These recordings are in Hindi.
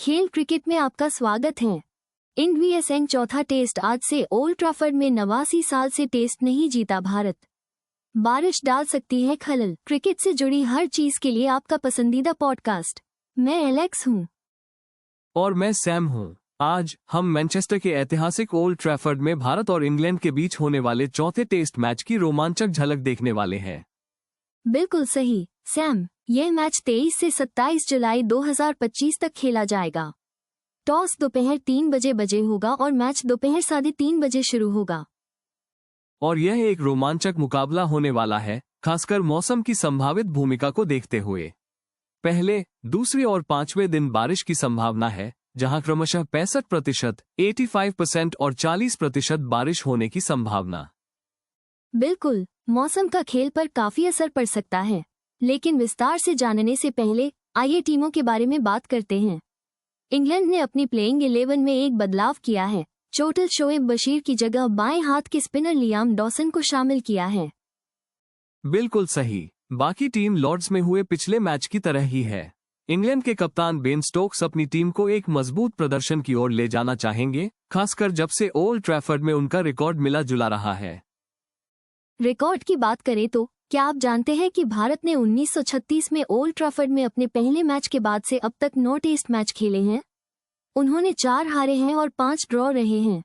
खेल क्रिकेट में आपका स्वागत है। इंडिया संग चौथा टेस्ट आज से ओल्ड ट्रैफर्ड में 89 साल से टेस्ट नहीं जीता भारत। बारिश डाल सकती है खलल। क्रिकेट से जुड़ी हर चीज के लिए आपका पसंदीदा पॉडकास्ट। मैं एलेक्स हूँ और मैं सैम हूँ। आज हम मैनचेस्टर के ऐतिहासिक ओल्ड ट्रैफर्ड में भारत और इंग्लैंड के बीच होने वाले चौथे टेस्ट मैच की रोमांचक झलक देखने वाले हैं। बिल्कुल सही सैम, यह मैच 23 से 27 जुलाई 2025 तक खेला जाएगा। टॉस दोपहर 3 बजे होगा और मैच दोपहर 3:30 बजे शुरू होगा। और यह एक रोमांचक मुकाबला होने वाला है, खासकर मौसम की संभावित भूमिका को देखते हुए। पहले, दूसरे और पांचवें दिन बारिश की संभावना है, जहां क्रमशः 65%, 85% और 40% बारिश होने की संभावना। बिल्कुल, मौसम का खेल पर काफी असर पड़ सकता है, लेकिन विस्तार से जानने से पहले आइए टीमों के बारे में बात करते हैं। इंग्लैंड ने अपनी प्लेइंग 11 में एक बदलाव किया है। चोटिल शोएब बशीर की जगह बाएं हाथ के स्पिनर लियाम डॉसन को शामिल किया है। बिल्कुल सही। बाकी टीम लॉर्ड्स में हुए पिछले मैच की तरह ही है। इंग्लैंड के कप्तान बेन स्टोक्स अपनी टीम को एक मजबूत प्रदर्शन की ओर ले जाना चाहेंगे, खासकर जब से ओल्ड ट्रैफर्ड में उनका रिकॉर्ड मिला जुला रहा है। रिकॉर्ड की बात करें तो क्या आप जानते हैं कि भारत ने 1936 में ओल्ड ट्रैफर्ड में अपने पहले मैच के बाद से अब तक 9 टेस्ट मैच खेले हैं। उन्होंने 4 हारे हैं और 5 ड्रॉ रहे हैं।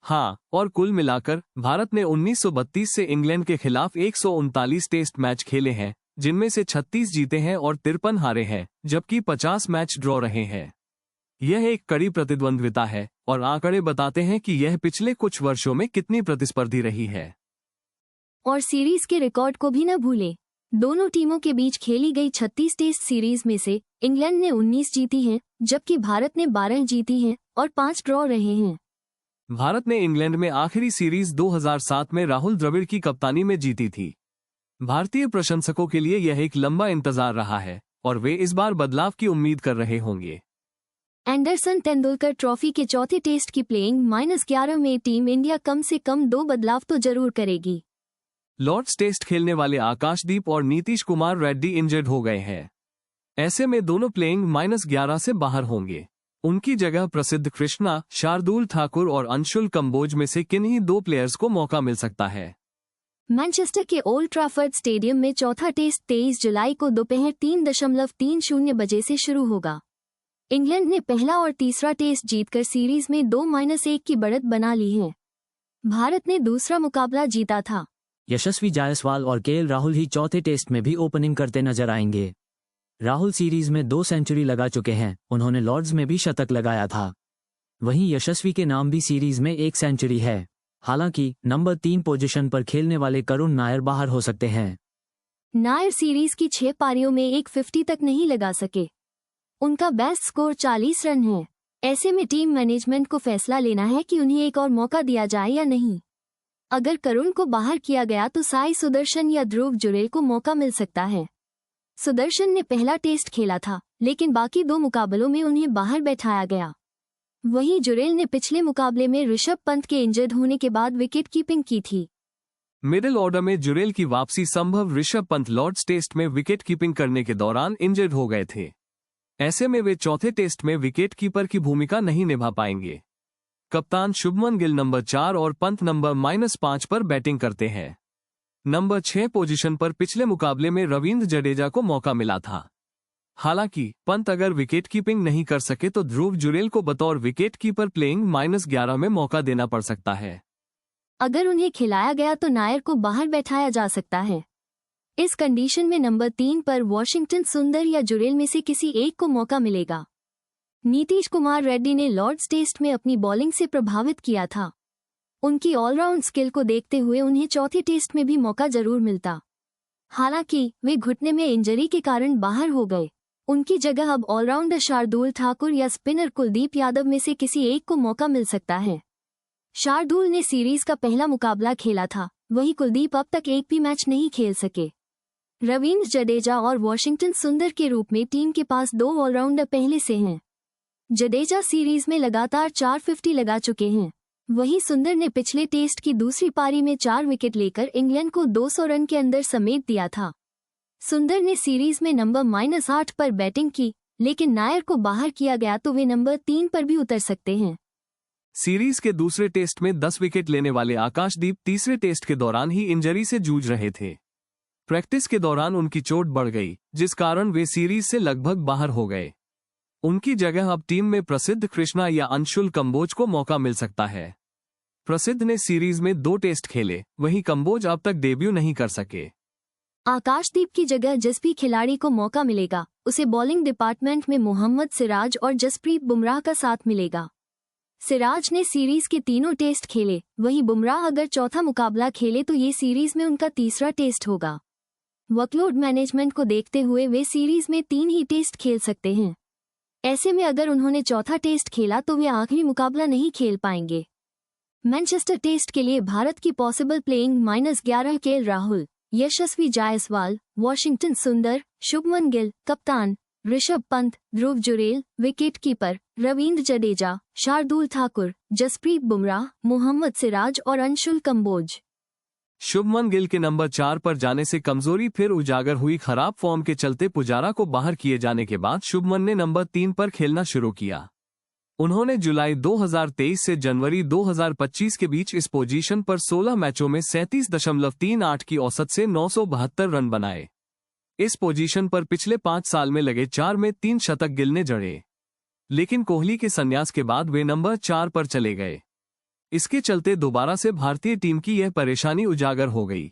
हाँ, और कुल मिलाकर भारत ने 1932 से इंग्लैंड के खिलाफ 139 टेस्ट मैच खेले हैं, जिनमें से 36 जीते हैं और 53 हारे हैं, जबकि 50 मैच ड्रॉ रहे हैं। यह एक कड़ी प्रतिद्वंद्विता है और आंकड़े बताते हैं कि यह पिछले कुछ वर्षों में कितनी प्रतिस्पर्धी रही है। और सीरीज के रिकॉर्ड को भी न भूलें। दोनों टीमों के बीच खेली गई 36 टेस्ट सीरीज में से इंग्लैंड ने 19 जीती हैं, जबकि भारत ने 12 जीती हैं और 5 ड्रॉ रहे हैं। भारत ने इंग्लैंड में आखिरी सीरीज 2007 में राहुल द्रविड़ की कप्तानी में जीती थी। भारतीय प्रशंसकों के लिए यह एक लंबा इंतजार रहा है और वे इस बार बदलाव की उम्मीद कर रहे होंगे। एंडरसन तेंदुलकर ट्रॉफी के चौथे टेस्ट की प्लेइंग -11 में टीम इंडिया कम से कम 2 बदलाव तो जरूर करेगी। लॉर्ड्स टेस्ट खेलने वाले आकाशदीप और नीतीश कुमार रेड्डी इंजर्ड हो गए हैं। ऐसे में दोनों प्लेइंग -11 से बाहर होंगे। उनकी जगह प्रसिद्ध कृष्णा, शार्दुल ठाकुर और अंशुल कंबोज में से किन्हीं 2 प्लेयर्स को मौका मिल सकता है। मैनचेस्टर के ओल्ड ट्रैफर्ड स्टेडियम में चौथा टेस्ट 23 जुलाई को दोपहर 3:30 बजे से शुरू होगा। इंग्लैंड ने पहला और तीसरा टेस्ट जीतकर सीरीज में 2-1 की बढ़त बना ली है। भारत ने दूसरा मुकाबला जीता था। यशस्वी जायसवाल और केएल राहुल ही चौथे टेस्ट में भी ओपनिंग करते नजर आएंगे। राहुल सीरीज में 2 सेंचुरी लगा चुके हैं, उन्होंने लॉर्ड्स में भी शतक लगाया था। वहीं यशस्वी के नाम भी सीरीज में 1 सेंचुरी है। हालांकि नंबर 3 पोजीशन पर खेलने वाले करुण नायर बाहर हो सकते हैं। नायर सीरीज की 6 पारियों में 150 तक नहीं लगा सके। उनका बेस्ट स्कोर 40 रन है। ऐसे में टीम मैनेजमेंट को फैसला लेना है कि उन्हें एक और मौका दिया जाए या नहीं। अगर करुण को बाहर किया गया तो साई सुदर्शन या ध्रुव जुरेल को मौका मिल सकता है। सुदर्शन ने पहला टेस्ट खेला था, लेकिन बाकी 2 मुकाबलों में उन्हें बाहर बैठाया गया। वहीं जुरेल ने पिछले मुकाबले में ऋषभ पंत के इंजर्ड होने के बाद विकेट कीपिंग की थी। मिडिल ऑर्डर में जुरेल की वापसी संभव। ऋषभ पंत लॉर्ड्स टेस्ट में विकेट कीपिंग करने के दौरान इंजर्ड हो गए थे। ऐसे में वे चौथे टेस्ट में विकेट कीपर की भूमिका नहीं निभा पाएंगे। कप्तान शुभमन गिल नंबर 4 और पंत नंबर -5 पर बैटिंग करते हैं। नंबर 6 पोजीशन पर पिछले मुकाबले में रवींद्र जडेजा को मौका मिला था। हालांकि पंत अगर विकेट कीपिंग नहीं कर सके तो ध्रुव जुरेल को बतौर विकेट कीपर प्लेइंग -11 में मौका देना पड़ सकता है। अगर उन्हें खिलाया गया तो नायर को बाहर बैठाया जा सकता है। इस कंडीशन में नंबर 3 पर वॉशिंगटन सुंदर या जुरेल में से किसी एक को मौका मिलेगा। नीतीश कुमार रेड्डी ने लॉर्ड्स टेस्ट में अपनी बॉलिंग से प्रभावित किया था। उनकी ऑलराउंड स्किल को देखते हुए उन्हें चौथे टेस्ट में भी मौका जरूर मिलता। हालांकि वे घुटने में इंजरी के कारण बाहर हो गए। उनकी जगह अब ऑलराउंडर शार्दुल ठाकुर या स्पिनर कुलदीप यादव में से किसी एक को मौका मिल सकता है। शार्दुल ने सीरीज का पहला मुकाबला खेला था, वहीं कुलदीप अब तक एक भी मैच नहीं खेल सके। रवींद्र जडेजा और वॉशिंगटन सुंदर के रूप में टीम के पास 2 ऑलराउंडर पहले से हैं। जडेजा सीरीज में लगातार 450 लगा चुके हैं। वहीं सुंदर ने पिछले टेस्ट की दूसरी पारी में 4 विकेट लेकर इंग्लैंड को 200 रन के अंदर समेट दिया था। सुंदर ने सीरीज में नंबर -8 पर बैटिंग की, लेकिन नायर को बाहर किया गया तो वे नंबर 3 पर भी उतर सकते हैं। सीरीज के दूसरे टेस्ट में 10 विकेट लेने वाले आकाशदीप तीसरे टेस्ट के दौरान ही इंजरी से जूझ रहे थे। प्रैक्टिस के दौरान उनकी चोट बढ़ गई, जिस कारण वे सीरीज से लगभग बाहर हो गए। उनकी जगह अब टीम में प्रसिद्ध कृष्णा या अंशुल कंबोज को मौका मिल सकता है। प्रसिद्ध ने सीरीज में 2 टेस्ट खेले, वहीं कंबोज अब तक डेब्यू नहीं कर सके। आकाशदीप की जगह जिस भी खिलाड़ी को मौका मिलेगा उसे बॉलिंग डिपार्टमेंट में मोहम्मद सिराज और जसप्रीत बुमराह का साथ मिलेगा। सिराज ने सीरीज के तीनों टेस्ट खेले, वहीं बुमराह अगर चौथा मुकाबला खेले तो ये सीरीज में उनका तीसरा टेस्ट होगा। वर्कलोड मैनेजमेंट को देखते हुए वे सीरीज में 3 ही टेस्ट खेल सकते हैं। ऐसे में अगर उन्होंने चौथा टेस्ट खेला तो वे आखिरी मुकाबला नहीं खेल पाएंगे। मैनचेस्टर टेस्ट के लिए भारत की पॉसिबल प्लेइंग -11 केएल राहुल, यशस्वी जायसवाल, वॉशिंगटन सुंदर, शुभमन गिल, कप्तान ऋषभ पंत, ध्रुव जुरेल, विकेटकीपर रवींद्र जडेजा, शार्दुल ठाकुर, जसप्रीत बुमराह, मोहम्मद सिराज और अंशुल कंबोज। शुभमन गिल के नंबर 4 पर जाने से कमजोरी फिर उजागर हुई। खराब फॉर्म के चलते पुजारा को बाहर किए जाने के बाद शुभमन ने नंबर 3 पर खेलना शुरू किया। उन्होंने जुलाई 2023 से जनवरी 2025 के बीच इस पोजीशन पर 16 मैचों में 37.38 की औसत से 972 रन बनाए। इस पोजीशन पर पिछले 5 साल में लगे 4 में 3 शतक गिल ने जड़े, लेकिन कोहली के संन्यास के बाद वे नंबर 4 पर चले गए। इसके चलते दोबारा से भारतीय टीम की यह परेशानी उजागर हो गई।